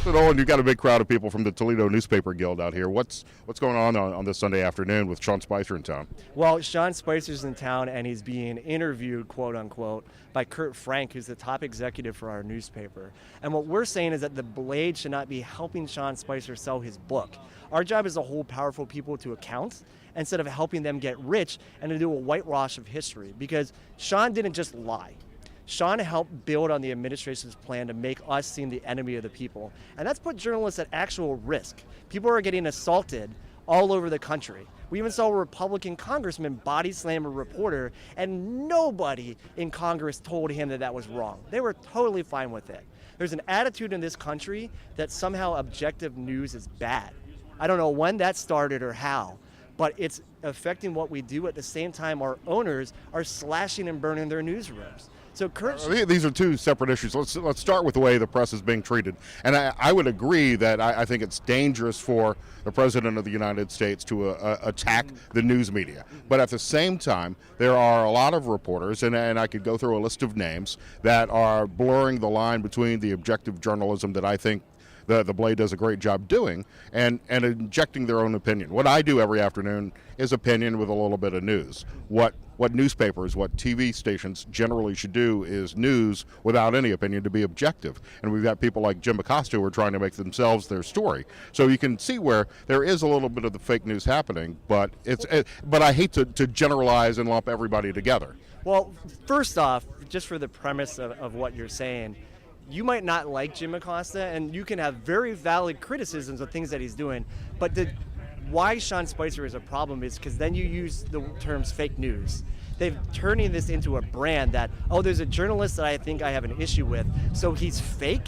So Nolan, you've got a big crowd of people from the Toledo Newspaper Guild out here. What's going on this Sunday afternoon with Sean Spicer in town? Well, Sean Spicer's in town, and he's being interviewed, quote unquote, by Kurt Frank, who's the top executive for our newspaper. And what we're saying is that the Blade should not be helping Sean Spicer sell his book. Our job is to hold powerful people to account instead of helping them get rich and to do a whitewash of history. Because Sean didn't just lie. Sean helped build on the administration's plan to make us seem the enemy of the people. And that's put journalists at actual risk. People are getting assaulted all over the country. We even saw a Republican congressman body slam a reporter, and nobody in Congress told him that that was wrong. They were totally fine with it. There's an attitude in this country that somehow objective news is bad. I don't know when that started or how, but it's affecting what we do. At the same time, our owners are slashing and burning their newsrooms. So these are two separate issues. Let's start with the way the press is being treated. And I would agree that I think it's dangerous for the President of the United States to attack the news media. But at the same time, there are a lot of reporters, and I could go through a list of names, that are blurring the line between the objective journalism that I think the Blade does a great job doing, and injecting their own opinion. What I do every afternoon is opinion with a little bit of news. What newspapers, what TV stations generally should do is news without any opinion, to be objective. And we've got people like Jim Acosta who are trying to make themselves their story. So you can see where there is a little bit of the fake news happening, but but I hate to generalize and lump everybody together. Well, first off, just for the premise of what you're saying, you might not like Jim Acosta, and you can have very valid criticisms of things that he's doing, but why Sean Spicer is a problem is because then you use the terms fake news. They're turning this into a brand that, oh, there's a journalist that I think I have an issue with, so he's fake?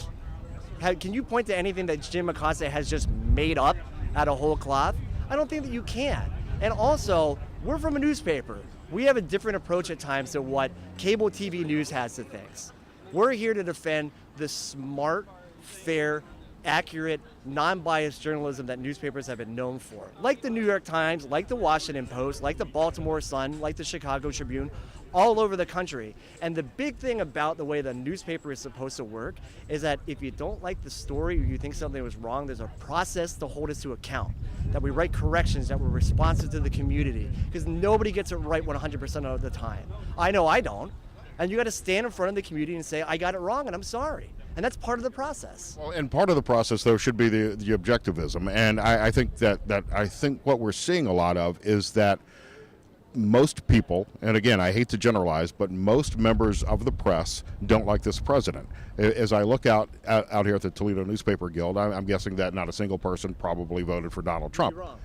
Can you point to anything that Jim Acosta has just made up out of whole cloth? I don't think that you can. And also, we're from a newspaper. We have a different approach at times to what cable TV news has to things. We're here to defend the smart, fair, accurate, non-biased journalism that newspapers have been known for. Like the New York Times, like the Washington Post, like the Baltimore Sun, like the Chicago Tribune, all over the country. And the big thing about the way the newspaper is supposed to work is that if you don't like the story or you think something was wrong, there's a process to hold us to account, that we write corrections, that we're responsive to the community, because nobody gets it right 100% of the time. I know I don't. And you got to stand in front of the community and say, I got it wrong and I'm sorry. And that's part of the process. Well, and part of the process, though, should be the objectivism. And I think that I think what we're seeing a lot of is that most people, and again, I hate to generalize, but most members of the press don't like this president. As I look out here at the Toledo Newspaper Guild, I'm guessing that not a single person probably voted for Donald Trump. You're wrong.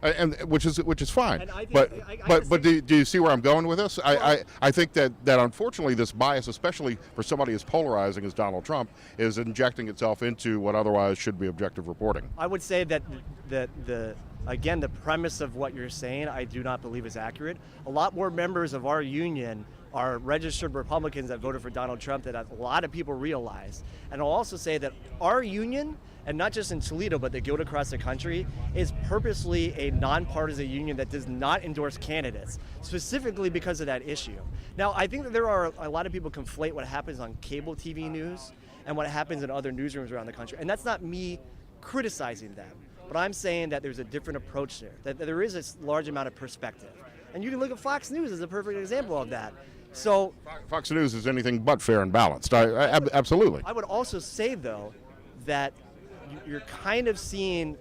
And which is fine, but do you see where I'm going with this? I think that unfortunately this bias, especially for somebody as polarizing as Donald Trump, is injecting itself into what otherwise should be objective reporting. I would say that again, the premise of what you're saying, I do not believe is accurate. A lot more members of our union are registered Republicans that voted for Donald Trump than a lot of people realize. And I'll also say that our union, and not just in Toledo, but the guild across the country, is purposely a nonpartisan union that does not endorse candidates, specifically because of that issue. Now, I think that there are a lot of people conflate what happens on cable TV news and what happens in other newsrooms around the country. And that's not me criticizing them, but I'm saying that there's a different approach there, that there is a large amount of perspective. And you can look at Fox News as a perfect example of that. So Fox News is anything but fair and balanced. Absolutely. I would also say, though, that you're kind of seeing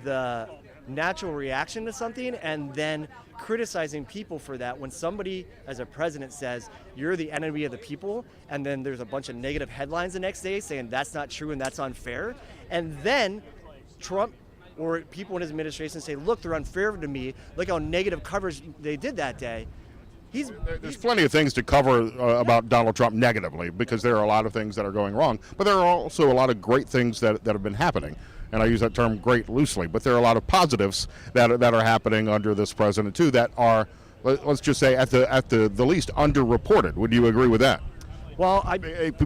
the natural reaction to something and then criticizing people for that when somebody, as a president, says you're the enemy of the people, and then there's a bunch of negative headlines the next day saying that's not true and that's unfair, and then Trump or people in his administration say, look, they're unfair to me, look how negative coverage they did that day. There's plenty of things to cover about Donald Trump negatively, because there are a lot of things that are going wrong, but there are also a lot of great things that have been happening. And I use that term great loosely, but there are a lot of positives that are happening under this president too that are, let's just say, at the least underreported. Would you agree with that? Well,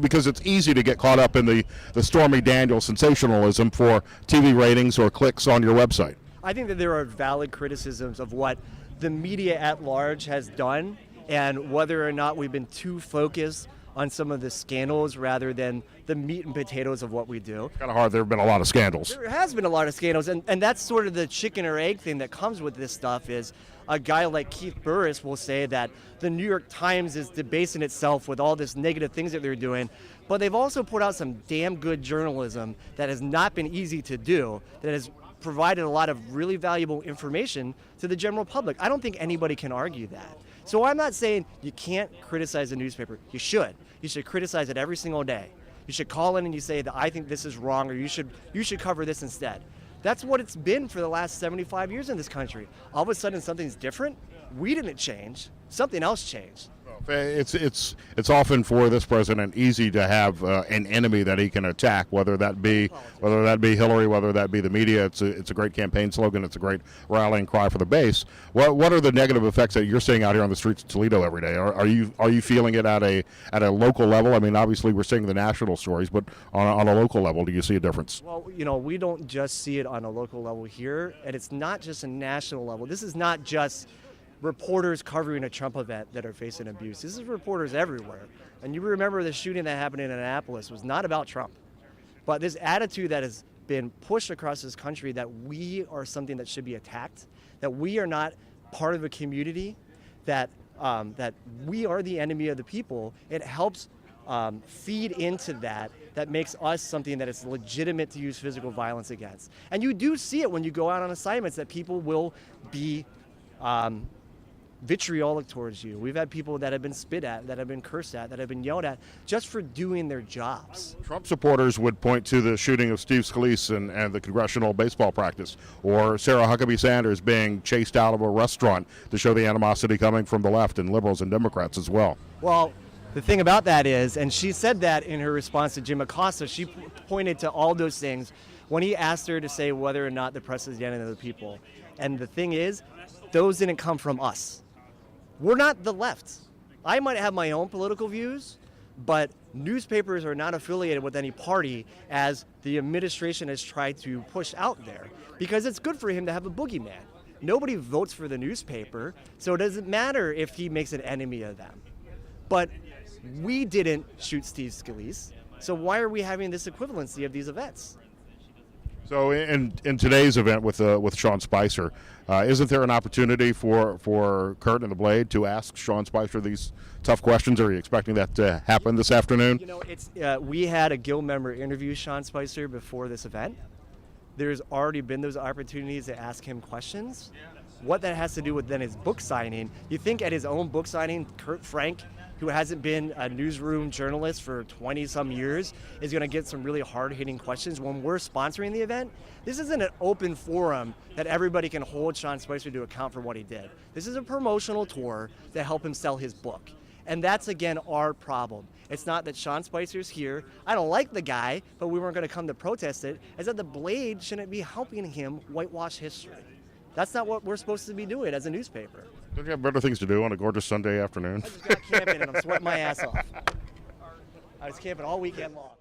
because it's easy to get caught up in the Stormy Daniels sensationalism for TV ratings or clicks on your website. I think that there are valid criticisms of what the media at large has done and whether or not we've been too focused on some of the scandals rather than the meat and potatoes of what we do. Kind of hard. There have been a lot of scandals. There has been a lot of scandals, and that's sort of the chicken or egg thing that comes with this stuff is a guy like Keith Burris will say that the New York Times is debasing itself with all this negative things that they're doing, but they've also put out some damn good journalism that has not been easy to do, that has provided a lot of really valuable information to the general public. I don't think anybody can argue that. So I'm not saying you can't criticize a newspaper. You should. You should criticize it every single day. You should call in and you say that I think this is wrong, or you should cover this instead. That's what it's been for the last 75 years in this country. All of a sudden something's different. We didn't change. Something else changed. It's often for this president easy to have an enemy that he can attack, whether that be Hillary, whether that be the media. It's a great campaign slogan. It's a great rallying cry for the base. What are the negative effects that you're seeing out here on the streets of Toledo every day? Are you feeling it at a local level? I mean, obviously we're seeing the national stories, but on a local level, do you see a difference? Well, we don't just see it on a local level here, and it's not just a national level. This is not just reporters covering a Trump event that are facing abuse. This is reporters everywhere. And you remember the shooting that happened in Annapolis was not about Trump. But this attitude that has been pushed across this country that we are something that should be attacked, that we are not part of a community, that we are the enemy of the people, it helps feed into that makes us something that is legitimate to use physical violence against. And you do see it when you go out on assignments that people will be vitriolic towards you. We've had people that have been spit at, that have been cursed at, that have been yelled at just for doing their jobs. Trump supporters would point to the shooting of Steve Scalise and the congressional baseball practice, or Sarah Huckabee Sanders being chased out of a restaurant to show the animosity coming from the left and liberals and Democrats as well. Well, the thing about that is, and she said that in her response to Jim Acosta, she pointed to all those things when he asked her to say whether or not the press is the enemy of the people. And the thing is, those didn't come from us. We're not the left. I might have my own political views, but newspapers are not affiliated with any party as the administration has tried to push out there, because it's good for him to have a boogeyman. Nobody votes for the newspaper, so it doesn't matter if he makes an enemy of them. But we didn't shoot Steve Scalise, so why are we having this equivalency of these events? So in today's event with Sean Spicer, isn't there an opportunity for Kurt and the Blade to ask Sean Spicer these tough questions? Are you expecting that to happen this afternoon? We had a Guild member interview Sean Spicer before this event. There's already been those opportunities to ask him questions. What that has to do with then his book signing, you think at his own book signing, Kurt Frank, who hasn't been a newsroom journalist for 20-some years, is going to get some really hard-hitting questions. When we're sponsoring the event, this isn't an open forum that everybody can hold Sean Spicer to account for what he did. This is a promotional tour to help him sell his book. And that's, again, our problem. It's not that Sean Spicer's here. I don't like the guy, but we weren't going to come to protest it. It's that the Blade shouldn't be helping him whitewash history. That's not what we're supposed to be doing as a newspaper. Don't you have better things to do on a gorgeous Sunday afternoon? I just got camping and I'm sweating my ass off. I was camping all weekend long.